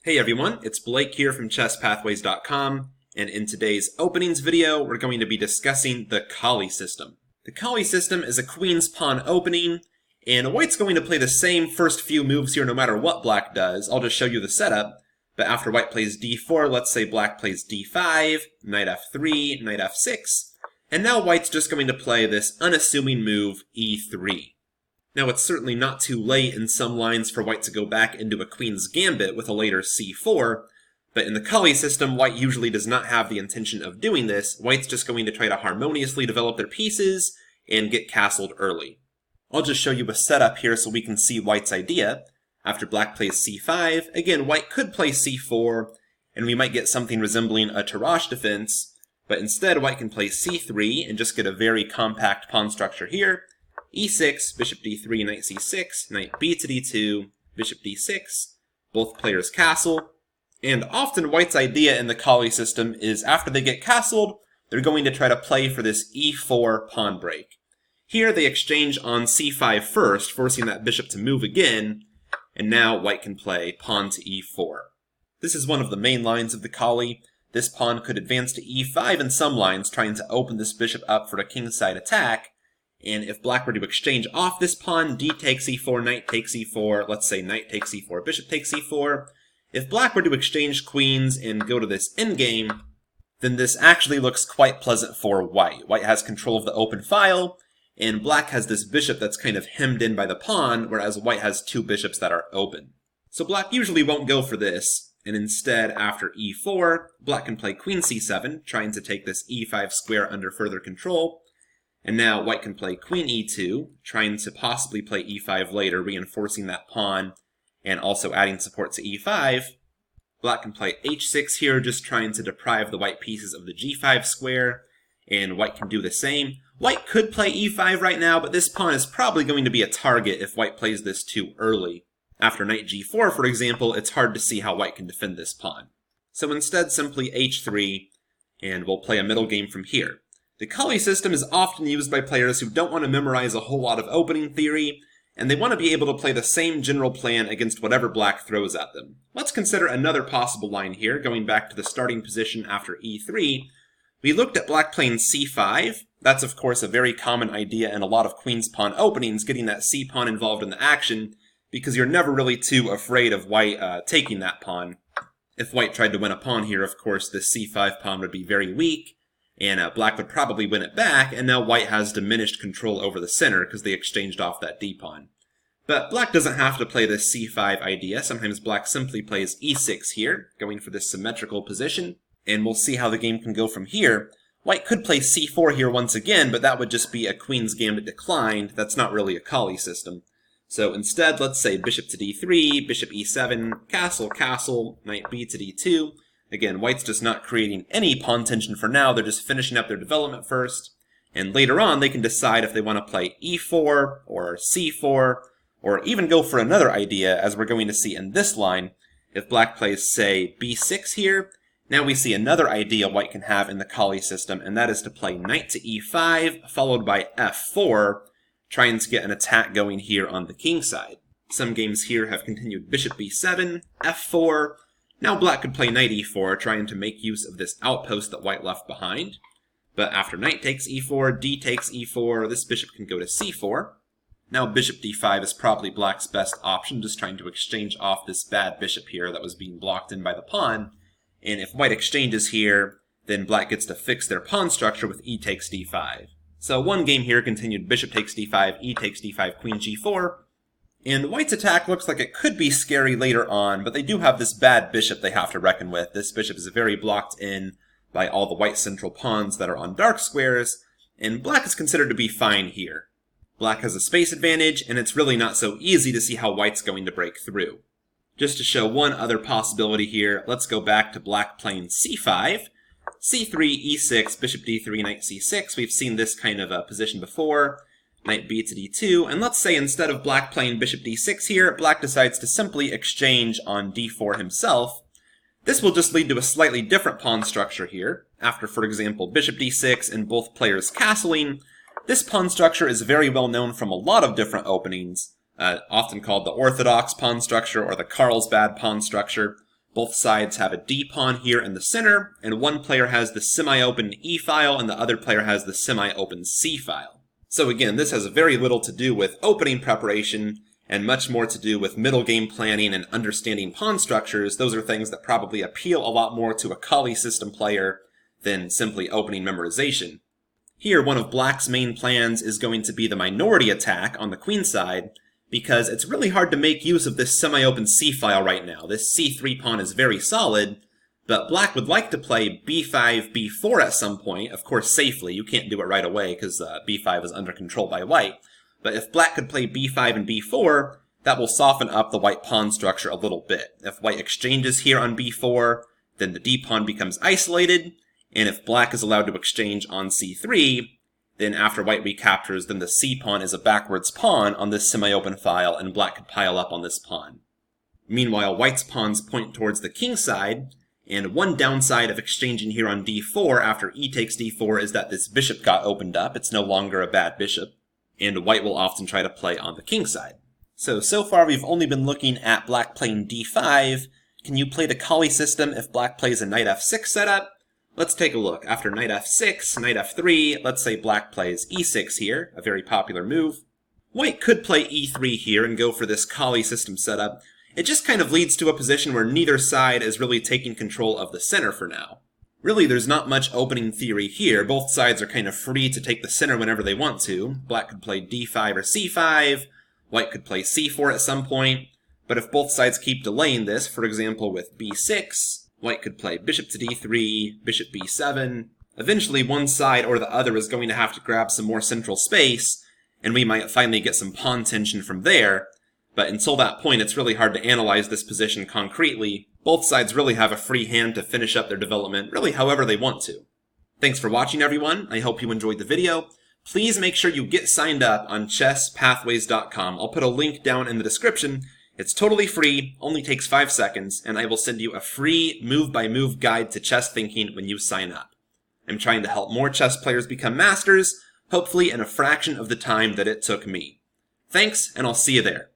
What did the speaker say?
Hey everyone, it's Blake here from ChessPathways.com, and in today's openings video, we're going to be discussing the Colle system. The Colle system is a queen's pawn opening, and white's going to play the same first few moves here no matter what black does. I'll just show you the setup, but after white plays d4, let's say black plays d5, knight f3, knight f6, and now white's just going to play this unassuming move e3. Now, it's certainly not too late in some lines for white to go back into a queen's gambit with a later c4, but in the Colle system, white usually does not have the intention of doing this. White's just going to try to harmoniously develop their pieces and get castled early. I'll just show you a setup here so we can see white's idea. After black plays c5, again, white could play c4, and we might get something resembling a Tarrasch defense, but instead white can play c3 and just get a very compact pawn structure here. e6, bishop d3, knight c6, knight b to d2, bishop d6, both players castle, and often white's idea in the Colle system is after they get castled, they're going to try to play for this e4 pawn break. Here they exchange on c5 first, forcing that bishop to move again, and now white can play pawn to e4. This is one of the main lines of the Colle. This pawn could advance to e5 in some lines, trying to open this bishop up for a kingside attack. And if black were to exchange off this pawn, d takes e4, knight takes e4, let's say knight takes e4, bishop takes e4. If black were to exchange queens and go to this endgame, then this actually looks quite pleasant for white. White has control of the open file, and black has this bishop that's kind of hemmed in by the pawn, whereas white has two bishops that are open. So black usually won't go for this, and instead, after e4, black can play queen c7, trying to take this e5 square under further control. And now white can play queen e2, trying to possibly play e5 later, reinforcing that pawn and also adding support to e5. Black can play h6 here, just trying to deprive the white pieces of the g5 square, and white can do the same. White could play e5 right now, but this pawn is probably going to be a target if white plays this too early. After knight g4, for example, it's hard to see how white can defend this pawn. So instead, simply h3, and we'll play a middle game from here. The Colle system is often used by players who don't want to memorize a whole lot of opening theory, and they want to be able to play the same general plan against whatever black throws at them. Let's consider another possible line here, going back to the starting position after e3. We looked at black playing c5. That's of course a very common idea in a lot of queen's pawn openings, getting that c-pawn involved in the action, because you're never really too afraid of white taking that pawn. If white tried to win a pawn here, of course, this c5 pawn would be very weak, and black would probably win it back, and now white has diminished control over the center because they exchanged off that d-pawn. But black doesn't have to play this c5 idea. Sometimes black simply plays e6 here, going for this symmetrical position, and we'll see how the game can go from here. White could play c4 here once again, but that would just be a queen's gambit declined. That's not really a Colle system. So instead, let's say bishop to d3, bishop e7, castle, castle, knight b to d2. Again, white's just not creating any pawn tension for now, they're just finishing up their development first, and later on they can decide if they want to play e4 or c4, or even go for another idea, as we're going to see in this line. If black plays, say, b6 here, now we see another idea white can have in the Colle system, and that is to play knight to e5, followed by f4, trying to get an attack going here on the kingside. Some games here have continued bishop b7, f4, now black could play knight e4, trying to make use of this outpost that white left behind. But after knight takes e4, d takes e4, this bishop can go to c4. Now bishop d5 is probably black's best option, just trying to exchange off this bad bishop here that was being blocked in by the pawn. And if white exchanges here, then black gets to fix their pawn structure with e takes d5. So one game here continued bishop takes d5, e takes d5, queen g4. And white's attack looks like it could be scary later on, but they do have this bad bishop they have to reckon with. This bishop is very blocked in by all the white central pawns that are on dark squares, and black is considered to be fine here. Black has a space advantage, and it's really not so easy to see how white's going to break through. Just to show one other possibility here, let's go back to black playing c5, c3, e6, bishop d3, knight c6. We've seen this kind of position before. Knight b to d2, and let's say instead of black playing bishop d6 here, black decides to simply exchange on d4 himself. This will just lead to a slightly different pawn structure here. After, for example, bishop d6 and both players castling, this pawn structure is very well known from a lot of different openings, often called the orthodox pawn structure or the Carlsbad pawn structure. Both sides have a d-pawn here in the center, and one player has the semi-open e-file and the other player has the semi-open c-file. So again, this has very little to do with opening preparation, and much more to do with middle game planning and understanding pawn structures. Those are things that probably appeal a lot more to a Colle System player than simply opening memorization. Here, one of Black's main plans is going to be the minority attack on the queen side, because it's really hard to make use of this semi-open c-file right now. This c3 pawn is very solid, but Black would like to play b5, b4 at some point, of course safely. You can't do it right away because b5 is under control by White. But if Black could play b5 and b4, that will soften up the White pawn structure a little bit. If White exchanges here on b4, then the d-pawn becomes isolated, and if Black is allowed to exchange on c3, then after White recaptures, then the c-pawn is a backwards pawn on this semi-open file, and Black could pile up on this pawn. Meanwhile, White's pawns point towards the king side, and one downside of exchanging here on d4 after e takes d4 is that this bishop got opened up. It's no longer a bad bishop, and White will often try to play on the king side. So far we've only been looking at Black playing d5. Can you play the Colle system if Black plays a knight f6 setup? Let's take a look. After knight f6, knight f3, let's say Black plays e6 here, a very popular move. White could play e3 here and go for this Colle system setup. It just kind of leads to a position where neither side is really taking control of the center for now. Really, there's not much opening theory here. Both sides are kind of free to take the center whenever they want to. Black could play d5 or c5, White could play c4 at some point, but if both sides keep delaying this, for example with b6, White could play bishop to d3, bishop b7. Eventually, one side or the other is going to have to grab some more central space, and we might finally get some pawn tension from there. But until that point, it's really hard to analyze this position concretely. Both sides really have a free hand to finish up their development, really however they want to. Thanks for watching, everyone. I hope you enjoyed the video. Please make sure you get signed up on chesspathways.com. I'll put a link down in the description. It's totally free, only takes 5 seconds, and I will send you a free move-by-move guide to chess thinking when you sign up. I'm trying to help more chess players become masters, hopefully in a fraction of the time that it took me. Thanks, and I'll see you there.